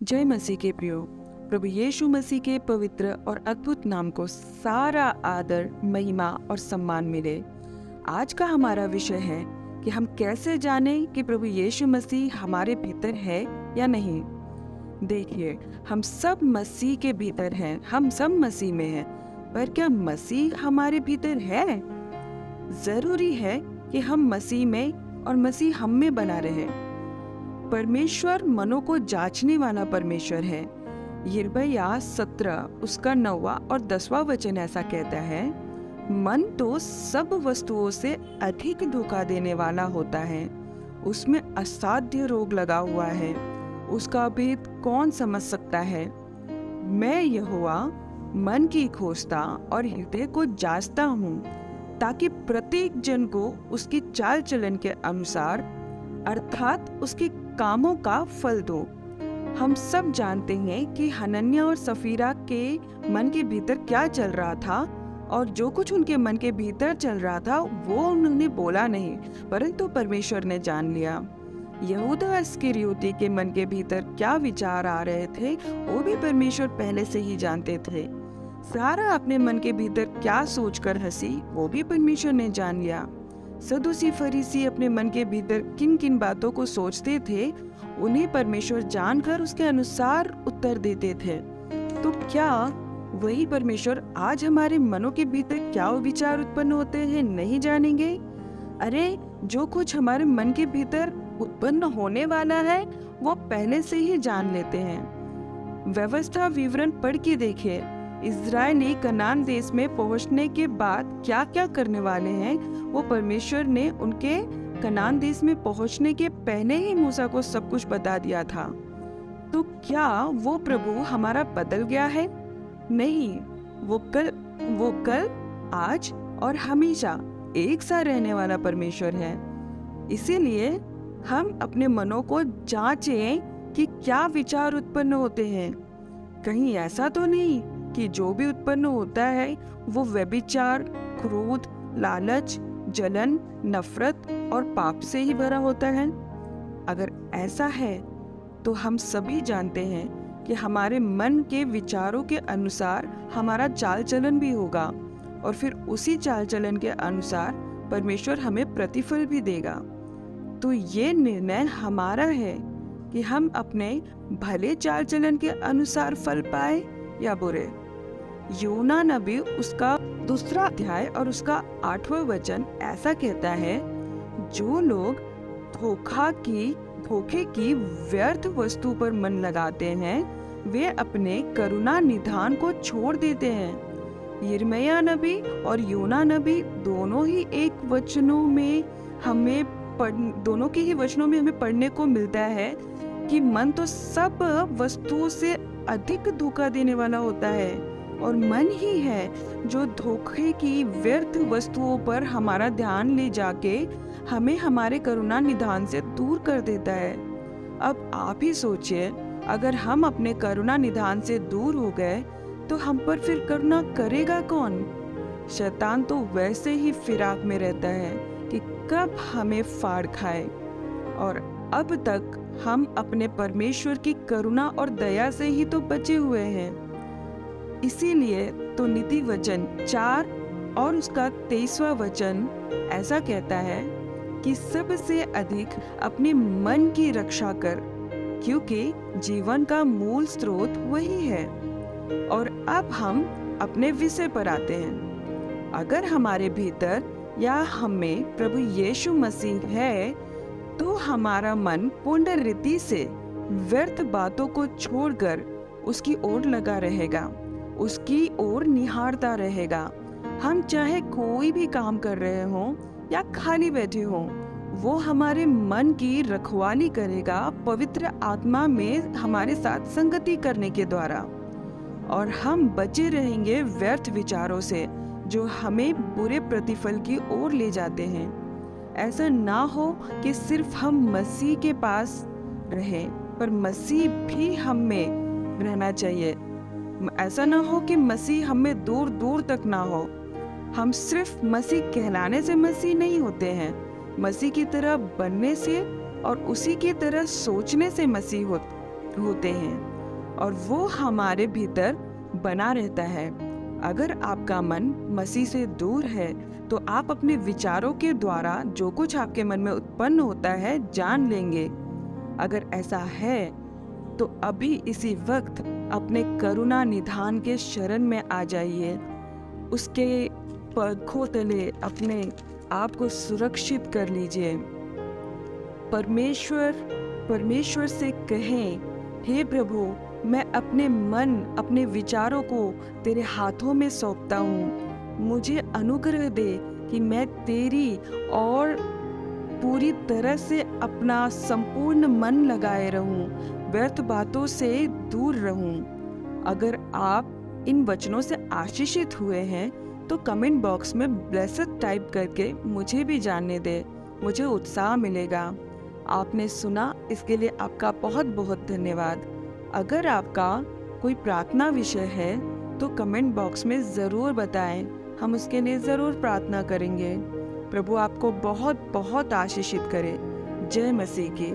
जय मसीह के प्रियो। प्रभु यीशु मसीह के पवित्र और अद्भुत नाम को सारा आदर, महिमा और सम्मान मिले। आज का हमारा विषय है कि हम कैसे जानें कि प्रभु यीशु मसीह हमारे भीतर है या नहीं। देखिए, हम सब मसीह के भीतर हैं, हम सब मसीह में हैं, पर क्या मसीह हमारे भीतर है? जरूरी है कि हम मसीह में और मसीह हम में बना रहे। परमेश्वर मनों को जांचने वाला परमेश्वर है। यिर्मयाह 17 उसका 9वां और 10वां वचन ऐसा कहता है, मन तो सब वस्तुओं से अधिक धोखा देने वाला होता है, उसमें असाध्य रोग लगा हुआ है, उसका भेद कौन समझ सकता है। मैं यहोवा मन की खोजता और हृदय को जांचता हूँ, ताकि प्रत्येक जन को उसकी चाल चलन के अनुसार अर्थात उसके कामों का फल दो। हम सब जानते हैं कि हनन्याह और सफीरा के मन के भीतर क्या चल रहा था, और जो कुछ उनके मन के भीतर चल रहा था वो उन्होंने बोला नहीं, परंतु परमेश्वर ने जान लिया। यहूदा इस्करियोती के मन के भीतर क्या विचार आ रहे थे वो भी परमेश्वर पहले से ही जानते थे। सारा अपने मन के भीतर क्या सोचकर हंसी वो भी परमेश्वर ने जान लिया। सदूसी फरीसी अपने मन के भीतर किन किन बातों को सोचते थे उन्हें परमेश्वर जानकर उसके अनुसार उत्तर देते थे। तो क्या वही परमेश्वर आज हमारे मनों के भीतर क्या विचार उत्पन्न होते हैं नहीं जानेंगे? अरे, जो कुछ हमारे मन के भीतर उत्पन्न होने वाला है वो पहले से ही जान लेते हैं। व्यवस्था विवरण पढ़ के देखिए, इज़राइली कनान देश में पहुंचने के बाद क्या क्या करने वाले हैं वो परमेश्वर ने उनके कनान देश में पहुंचने के पहले ही मूसा को सब कुछ बता दिया था। तो क्या वो प्रभु हमारा बदल गया है? नहीं, वो कल, आज और हमेशा एक सा रहने वाला परमेश्वर है। इसीलिए हम अपने मनों को जांचें कि क्या विचार उत्पन्न होते हैं। कहीं ऐसा तो नहीं कि जो भी उत्पन्न होता है वो व्यभिचार, क्रोध, लालच, जलन, नफरत और पाप से ही भरा होता है। अगर ऐसा है तो हम सभी जानते हैं कि हमारे मन के विचारों के अनुसार हमारा चाल चलन भी होगा, और फिर उसी चाल चलन के अनुसार परमेश्वर हमें प्रतिफल भी देगा। तो ये निर्णय हमारा है कि हम अपने भले चाल चलन के अनुसार फल पाए या बुरे। योना नबी उसका 2 अध्याय और उसका 8वां वचन ऐसा कहता है, जो लोग धोखे की व्यर्थ वस्तु पर मन लगाते हैं वे अपने करुणा निधान को छोड़ देते हैं। यिर्मयाह नबी और योना नबी दोनों ही वचनों में हमें पढ़ने को मिलता है कि मन तो सब वस्तुओं से अधिक धोखा देने वाला होता है, और मन ही है जो धोखे की व्यर्थ वस्तुओं पर हमारा ध्यान ले जाके हमें हमारे करुणा निधान से दूर कर देता है। अब आप ही सोचिए, अगर हम अपने करुणा निधान से दूर हो गए तो हम पर फिर करुणा करेगा कौन? शैतान तो वैसे ही फिराक में रहता है कि कब हमें फाड़ खाए, और अब तक हम अपने परमेश्वर की करुणा और दया से ही तो बचे हुए हैं। इसीलिए तो नीति वचन 4 और उसका 23वां वचन ऐसा कहता है कि सबसे अधिक अपने मन की रक्षा कर, क्योंकि जीवन का मूल स्रोत वही है। और अब हम अपने विषय पर आते हैं। अगर हमारे भीतर या हमें प्रभु यीशु मसीह है तो हमारा मन पूर्ण रीति से व्यर्थ बातों को छोड़कर उसकी ओर लगा रहेगा, उसकी ओर निहारता रहेगा। हम चाहे कोई भी काम कर रहे हों या खाली बैठे हों, वो हमारे मन की रखवाली करेगा पवित्र आत्मा में हमारे साथ संगति करने के द्वारा, और हम बचे रहेंगे व्यर्थ विचारों से जो हमें बुरे प्रतिफल की ओर ले जाते हैं। ऐसा ना हो कि सिर्फ हम मसीह के पास रहें, पर मसीह भी हम में रहना चाहिए। ऐसा ना हो कि मसीह हमें दूर दूर तक ना हो। हम सिर्फ मसीह कहलाने से मसीह नहीं होते हैं, मसीह की तरह बनने से और उसी की तरह सोचने से मसीह होते हैं। और वो हमारे भीतर बना रहता है। अगर आपका मन मसीह से दूर है तो आप अपने विचारों के द्वारा जो कुछ आपके मन में उत्पन्न होता है जान लेंगे। अगर ऐसा है तो अभी इसी वक्त अपने करुणा निधान के शरण में आ जाइए। उसके पंखों तले अपने आप को सुरक्षित कर लीजिए। परमेश्वर से कहें, हे प्रभु, मैं अपने मन, अपने विचारों को तेरे हाथों में सौंपता हूँ। मुझे अनुग्रह दे कि मैं तेरी और पूरी तरह से अपना संपूर्ण मन लगाए रहूं, व्यर्थ बातों से दूर रहूं। अगर आप इन वचनों से आशीषित हुए हैं तो कमेंट बॉक्स में ब्लेसेड टाइप करके मुझे भी जानने दें, मुझे उत्साह मिलेगा। आपने सुना, इसके लिए आपका बहुत बहुत धन्यवाद। अगर आपका कोई प्रार्थना विषय है तो कमेंट बॉक्स में ज़रूर बताएं, हम उसके लिए ज़रूर प्रार्थना करेंगे। प्रभु आपको बहुत बहुत आशीषित करे। जय मसीह की।